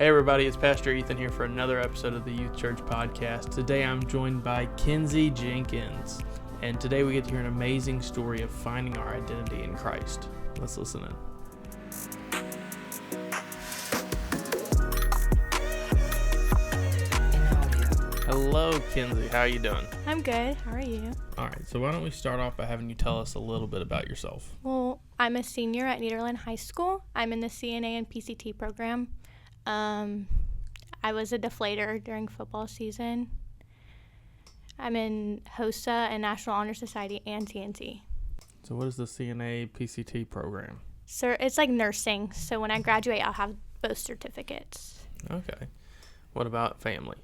Hey everybody, it's Pastor Ethan here for another episode of the Youth Church Podcast. Today I'm joined by Makenzie Jenkins, and today we get to hear an amazing story of finding our identity in Christ. Let's listen in. Hello, Makenzie. How are you doing? I'm good. How are you? All right, so why don't we start off by having you tell us a little bit about yourself? Well, I'm a senior at Nederland High School. I'm in the CNA and PCT program. I was a deflator during football season. I'm in HOSA and National Honor Society and TNT. So what is the CNA PCT program? So it's like nursing. So when I graduate, I'll have both certificates. Okay. What about family?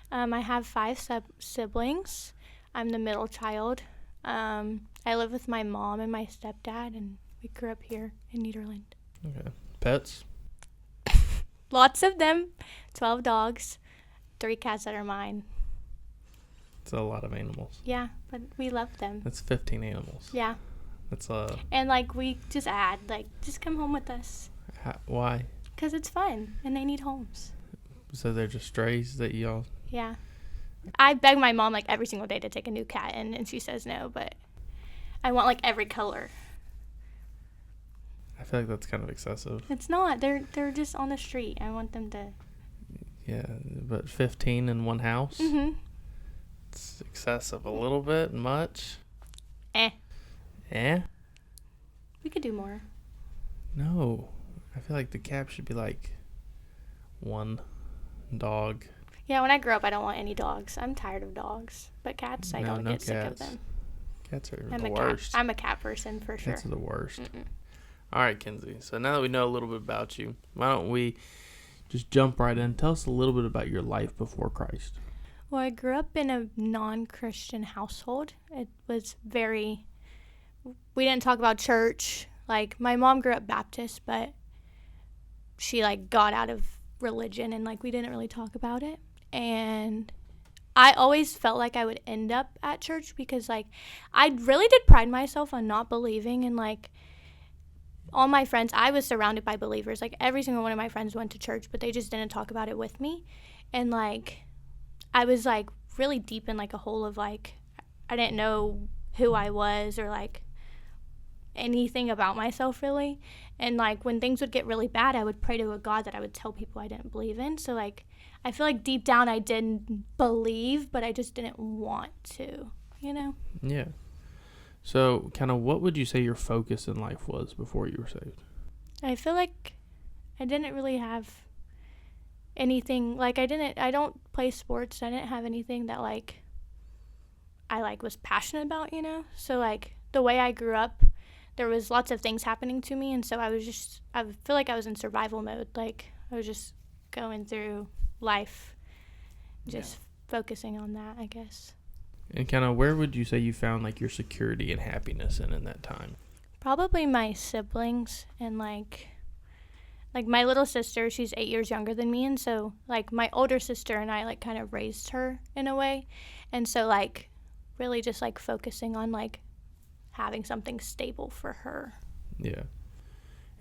I have 5 siblings. I'm the middle child. I live with my mom and my stepdad, and we grew up here in Nederland. Okay. Pets? Lots of them. 12 dogs, 3 cats that are mine. It's a lot of animals. Yeah, but we love them. That's 15 animals. Yeah. That's And we just just come home with us. Why? Because it's fun, and they need homes. So they're just strays that y'all... Yeah. I beg my mom every single day to take a new cat in, and she says no, but I want every color. I feel like that's kind of excessive. It's not. They're just on the street. I want them to... Yeah, but 15 in one house? Mm-hmm. It's excessive. A little bit? Much? Eh? We could do more. No. I feel like the cap should be 1 dog. Yeah, when I grow up, I don't want any dogs. I'm tired of dogs. But cats, I don't get sick of them. Cats are the worst. I'm a cat person for sure. Cats are the worst. Mm-mm. All right, Makenzie. So now that we know a little bit about you, why don't we just jump right in? Tell us a little bit about your life before Christ. Well, I grew up in a non-Christian household. It was we didn't talk about church. My mom grew up Baptist, but she got out of religion, and we didn't really talk about it. And I always felt like I would end up at church because I really did pride myself on not believing, and all my friends, I was surrounded by believers. Every single one of my friends went to church, but they just didn't talk about it with me. And I was really deep in a hole of I didn't know who I was or anything about myself really. And when things would get really bad, I would pray to a God that I would tell people I didn't believe in. So I feel deep down I didn't believe, but I just didn't want to, Yeah. So kind of what would you say your focus in life was before you were saved? I feel I didn't really have anything. I don't play sports. I didn't have anything that I was passionate about, So the way I grew up, there was lots of things happening to me, and so I feel I was in survival mode. I was just going through life, just focusing on that, I guess. And kind of where would you say you found your security and happiness in that time? Probably my siblings and my little sister. She's 8 years younger than me, and so my older sister and I kind of raised her in a way, and so really just focusing on having something stable for her. Yeah.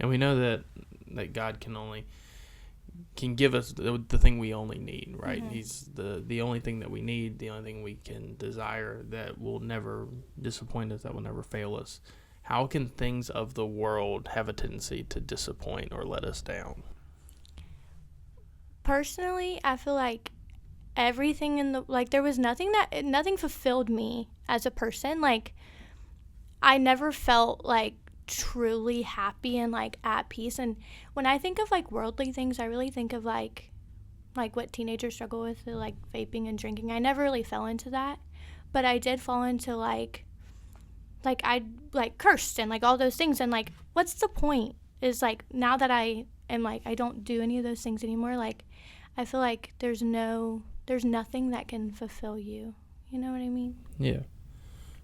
And we know that God can give us the thing we only need, right? Mm-hmm. He's the only thing that we need, the only thing we can desire that will never disappoint us, that will never fail us. How can things of the world have a tendency to disappoint or let us down? Personally, I feel everything in the there was nothing fulfilled me as a person. I never felt truly happy and at peace. And when I think of worldly things, I really think of what teenagers struggle with, vaping and drinking. I never really fell into that, but I did fall into I cursed and all those things. And what's the point? Is now that I am I don't do any of those things anymore. I feel there's nothing that can fulfill you. You know what I mean? Yeah.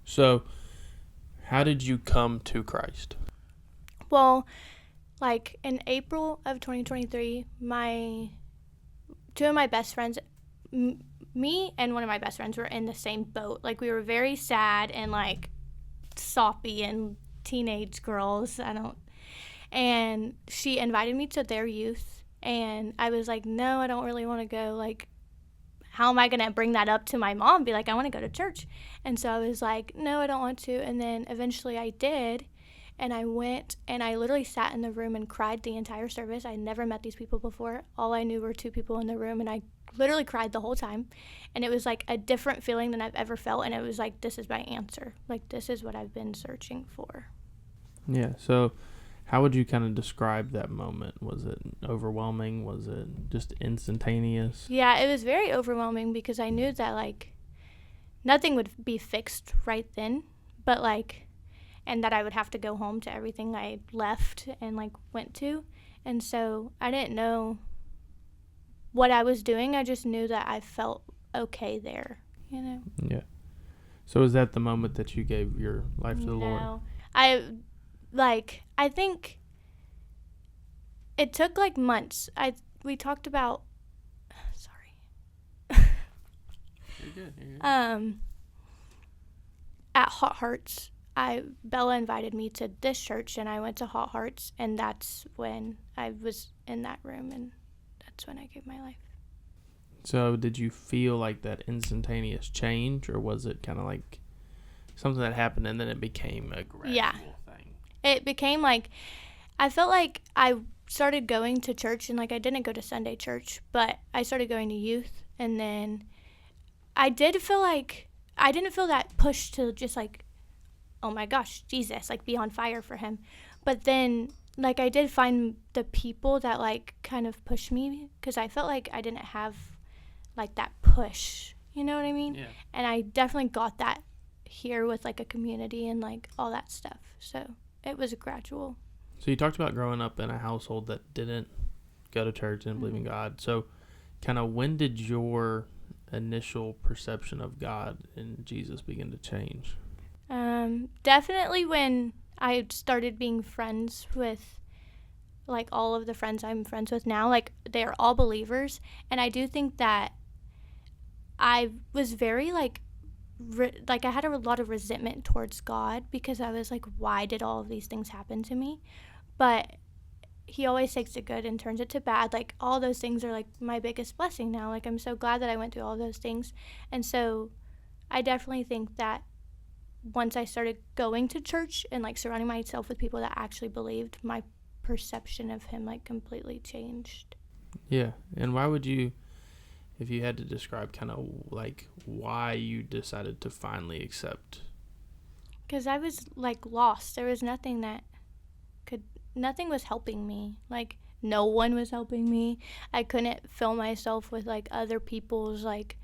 So how did you come to Christ? Well, in April of 2023, two of my best friends, me and one of my best friends were in the same boat. We were very sad and soppy and teenage girls. And she invited me to their youth And I was like, no, I don't really want to go. Like, how am I going to bring that up to my mom? Be like, I want to go to church. And so I was like, no, I don't want to. And then eventually I did. And I went and I literally sat in the room and cried the entire service. I never met these people before. All I knew were 2 people in the room, and I literally cried the whole time. And it was like a different feeling than I've ever felt. And it was like, this is my answer. Like, this is what I've been searching for. Yeah. So how would you kind of describe that moment? Was it overwhelming? Was it just instantaneous? Yeah, it was very overwhelming because I knew that, like, nothing would be fixed right then. But, like, and that I would have to go home to everything I left and, like, went to. And so I didn't know what I was doing. I just knew that I felt okay there, you know? Yeah. So is that the moment that you gave your life to the Lord? No. I think it took, like, months. We talked about... Sorry. You're good. At Hot Hearts, Bella invited me to this church, and I went to Hot Hearts, and that's when I was in that room, and that's when I gave my life. So did you feel like that instantaneous change, or was it kind of like something that happened and then it became a gradual thing? It became like, I felt like I started going to church, and like I didn't go to Sunday church, but I started going to youth, and then I did feel like, I didn't feel that push to just like, oh my gosh, Jesus, like be on fire for him. But then, like, I did find the people that, like, kind of pushed me, because I felt like I didn't have, like, that push, you know what I mean? Yeah. And I definitely got that here with, like, a community and, like, all that stuff. So it was gradual. So you talked about growing up in a household that didn't go to church, didn't believe in God. So kind of when did your initial perception of God and Jesus begin to change? Definitely when I started being friends with, like, all of the friends I'm friends with now. Like, they're all believers, and I do think that I was very, like, I had a lot of resentment towards God, because I was like, why did all of these things happen to me? But he always takes it good and turns it to bad. Like, all those things are, like, my biggest blessing now. Like, I'm so glad that I went through all those things. And so I definitely think that once I started going to church and, like, surrounding myself with people that actually believed, my perception of him, like, completely changed. Yeah. And why would you, if you had to describe kind of, like, why you decided to finally accept? Because I was, like, lost. There was nothing was helping me. Like, no one was helping me. I couldn't fill myself with, like, other people's, like,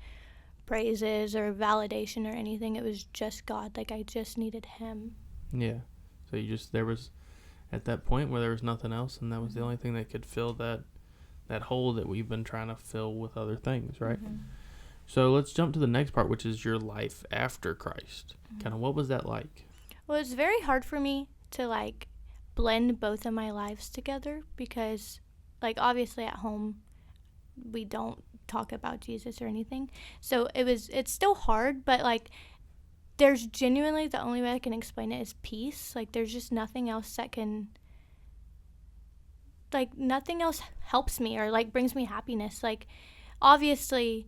praises or validation or anything. It was just God. Like, I just needed him. Yeah. So there was at that point where there was nothing else, and that was the only thing that could fill that hole that we've been trying to fill with other things, right? Mm-hmm. So let's jump to the next part, which is your life after Christ. Mm-hmm. Kind of what was that like? Well, it's very hard for me to, like, blend both of my lives together, because, like, obviously at home we don't talk about Jesus or anything. So it's still hard, but, like, there's genuinely, the only way I can explain it is peace. Like, there's just nothing else that can, like, nothing else helps me or, like, brings me happiness. Like, obviously,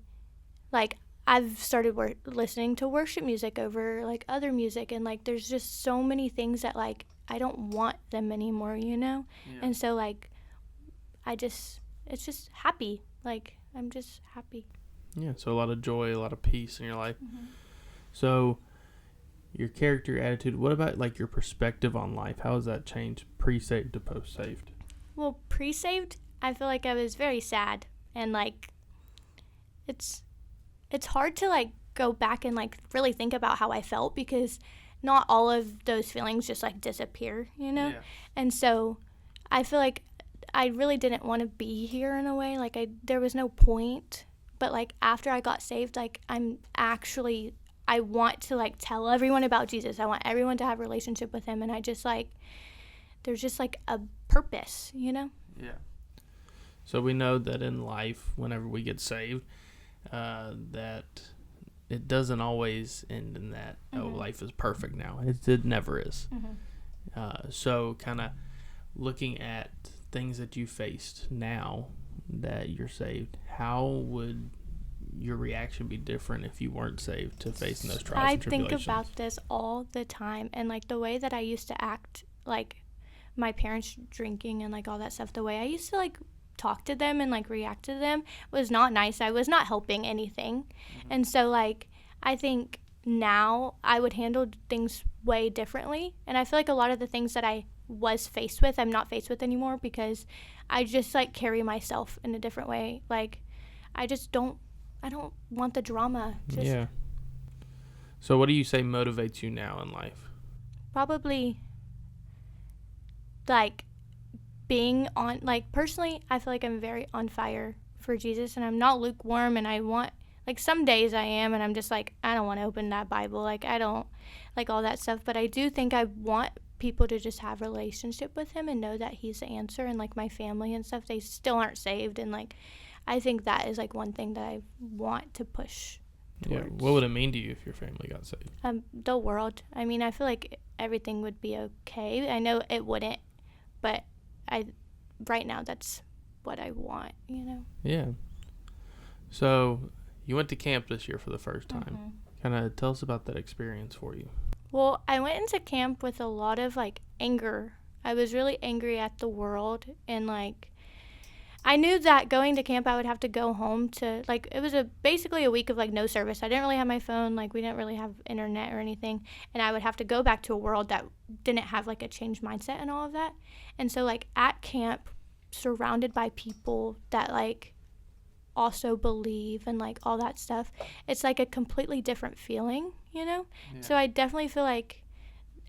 like, I've started listening to worship music over, like, other music, and, like, there's just so many things that, like, I don't want them anymore, you know? Yeah. And so, like, it's just happy. Like, I'm just happy. Yeah, so a lot of joy, a lot of peace in your life. Mm-hmm. So your character, your attitude, what about, like, your perspective on life? How has that changed pre-saved to post-saved? Well, pre-saved, I feel like I was very sad, and, like, it's hard to, like, go back and, like, really think about how I felt, because not all of those feelings just, like, disappear, you know? Yeah. And so I feel like I really didn't want to be here in a way. Like, there was no point. But, like, after I got saved, like, I want to, like, tell everyone about Jesus. I want everyone to have a relationship with him. And I just, like, there's just, like, a purpose, you know? Yeah. So we know that in life, whenever we get saved, that it doesn't always end in that, mm-hmm. Life is perfect now. It never is. Mm-hmm. So kind of looking at things that you faced now that you're saved, how would your reaction be different if you weren't saved to facing those trials and tribulations? I think about this all the time, and like the way that I used to act, like my parents drinking and like all that stuff, the way I used to like talk to them and like react to them was not nice. I was not helping anything. And so like I think now I would handle things way differently, and I feel like a lot of the things that I was faced with I'm not faced with anymore because I just like carry myself in a different way. Like I don't want the drama. Yeah. So what do you say motivates you now in life? Probably like being on, like personally I feel like I'm very on fire for Jesus, and I'm not lukewarm, and I want, like some days I am and I'm just like I don't want to open that Bible, like I don't like all that stuff, but I do think I want people to just have a relationship with him and know that he's the answer. And like my family and stuff, they still aren't saved, and like I think that is like one thing that I want to push towards. Yeah. What would it mean to you if your family got saved? The world. I mean, I feel like everything would be okay. I know it wouldn't, but right now that's what I want, you know? Yeah. So you went to camp this year for the first time. Kind of tell us about that experience for you. Well, I went into camp with a lot of like anger. I was really angry at the world, and like I knew that going to camp I would have to go home to, like, it was basically a week of like no service. I didn't really have my phone, like we didn't really have internet or anything, and I would have to go back to a world that didn't have like a changed mindset and all of that. And so like at camp, surrounded by people that like also believe and like all that stuff, it's like a completely different feeling, you know? Yeah. So I definitely feel like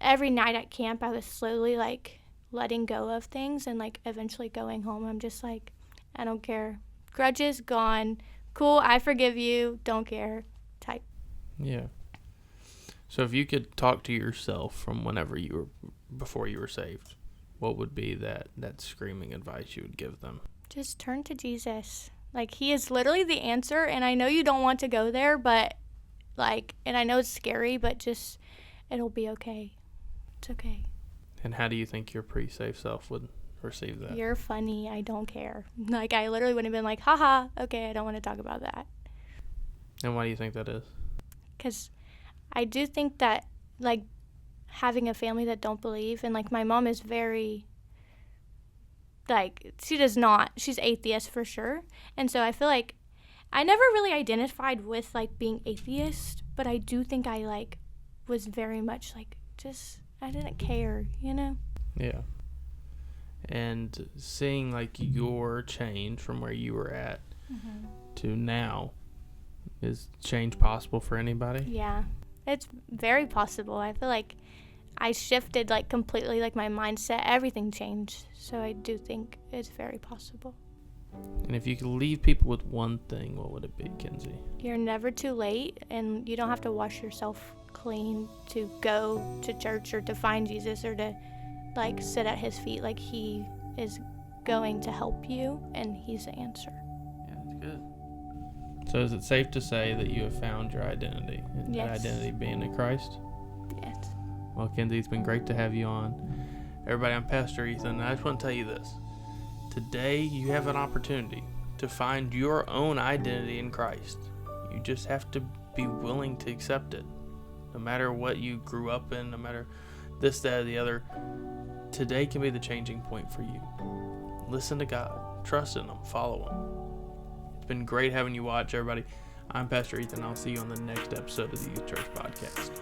every night at camp I was slowly like letting go of things, and like eventually going home I'm just like, I don't care, grudges gone, cool, I forgive you, don't care type. Yeah. So if you could talk to yourself from before you were saved, what would be that screaming advice you would give them? Just turn to Jesus. Like, he is literally the answer, and I know you don't want to go there, but like, and I know it's scary, but just, it'll be okay. It's okay. And how do you think your pre-saved self would receive that? You're funny, I don't care. Like, I literally would have been like, haha, okay, I don't want to talk about that. And why do you think that is? Because I do think that, like, having a family that don't believe, and like my mom is very, like, she's atheist for sure. And so I feel like I never really identified with like being atheist, but I do think I like was very much like, just, I didn't care, you know? Yeah. And seeing like your change from where you were at to now, is change possible for anybody? Yeah, it's very possible. I feel like I shifted like completely, like my mindset, everything changed. So I do think it's very possible. And if you could leave people with one thing, what would it be, Kenzie? You're never too late, and you don't have to wash yourself clean to go to church or to find Jesus or to like sit at his feet. Like, he is going to help you, and he's the answer. Yeah, that's good. So is it safe to say that you have found your identity? And yes. That identity being in Christ? Yes. Well, Kenzie, it's been great to have you on. Everybody, I'm Pastor Ethan, and I just want to tell you this. Today, you have an opportunity to find your own identity in Christ. You just have to be willing to accept it. No matter what you grew up in, no matter this, that, or the other, today can be the changing point for you. Listen to God. Trust in him. Follow him. It's been great having you watch, everybody. I'm Pastor Ethan. I'll see you on the next episode of the Youth Church Podcast.